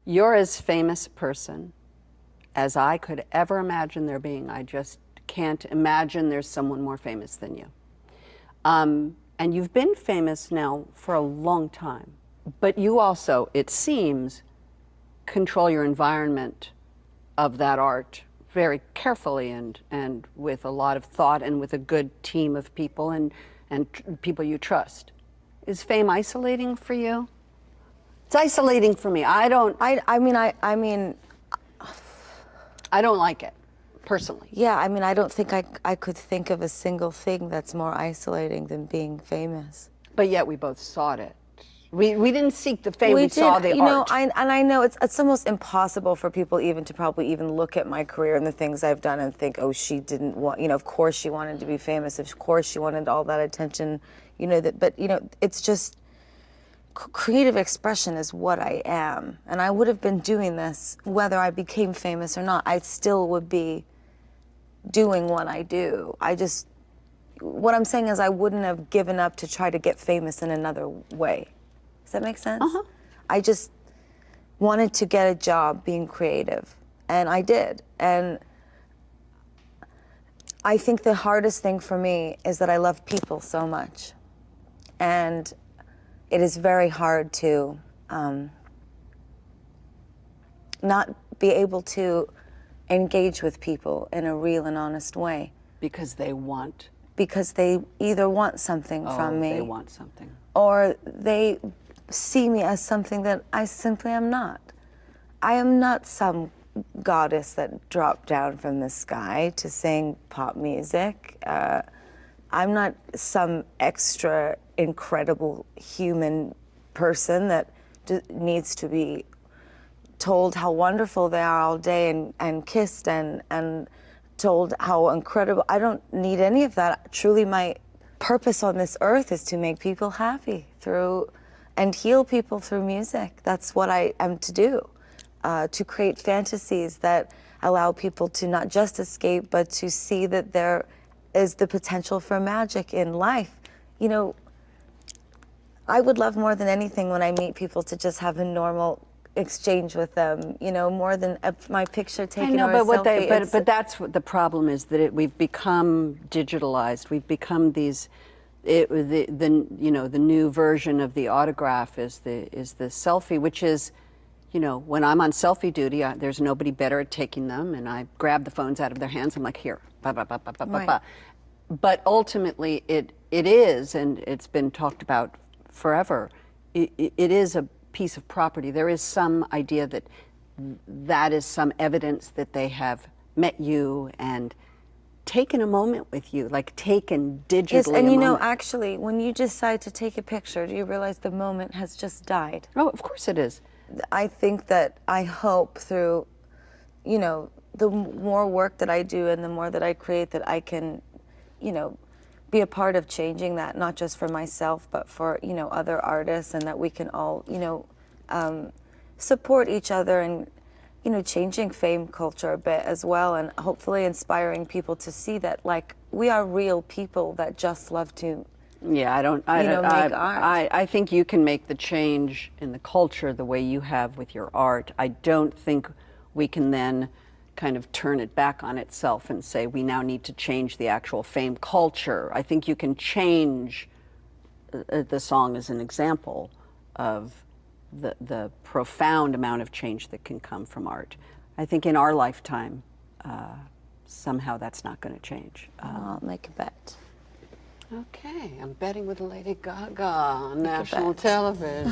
You're as famous a person as I could ever imagine there being. I just can't imagine there's someone more famous than you. And you've been famous now for a long time, but you also, it seems, control your environment of that art very carefully and with a lot of thought and with a good team of people and people you trust. Is fame isolating for you? It's isolating for me. I don't like it, personally. Yeah, I mean, I don't think I could think of a single thing that's more isolating than being famous. But yet we both sought it. We didn't seek the fame, we saw the art. You know, I know it's almost impossible for people even to probably even look at my career and the things I've done and think, oh, she didn't want, you know, of course she wanted to be famous, of course she wanted all that attention, you know, but, you know, it's just, creative expression is what I am. And I would have been doing this whether I became famous or not. I still would be doing what I do. What I'm saying is I wouldn't have given up to try to get famous in another way. Does that make sense? Uh-huh. I just wanted to get a job being creative, and I did. And I think the hardest thing for me is that I love people so much. And it is very hard to not be able to engage with people in a real and honest way. Because they want? Because they either want something from me. They want something. Or they see me as something that I simply am not. I am not some goddess that dropped down from the sky to sing pop music. I'm not some extra incredible human person that needs to be told how wonderful they are all day and kissed and told how incredible. I don't need any of that. Truly, my purpose on this earth is to make people happy and heal people through music. That's what I am to do, to create fantasies that allow people to not just escape, but to see that there is the potential for magic in life. You know, I would love more than anything when I meet people to just have a normal exchange with them, you know, more than my picture taken or a selfie. But that's what the problem is, that we've become digitalized. We've become these, the new version of the autograph is the selfie, which is, you know, when I'm on selfie duty, there's nobody better at taking them, and I grab the phones out of their hands. I'm like, here, ba ba ba ba ba ba ba. But ultimately, it is, and it's been talked about forever. It is a piece of property. There is some idea that is some evidence that they have met you and taken a moment with you, like taken digitally. Yes, and you know, actually, when you decide to take a picture, do you realize the moment has just died? Oh, of course it is. I think that I hope through, you know, the more work that I do and the more that I create, that I can, you know, be a part of changing that, not just for myself, but for, you know, other artists, and that we can all, you know, support each other and, you know, changing fame culture a bit as well, and hopefully inspiring people to see that, like, we are real people that just love to make art. I think you can make the change in the culture the way you have with your art. I don't think we can then kind of turn it back on itself and say we now need to change the actual fame culture. I think you can change the song as an example of the profound amount of change that can come from art. I think in our lifetime, somehow that's not going to change. I'll make a bet. Okay, I'm betting with Lady Gaga on national television.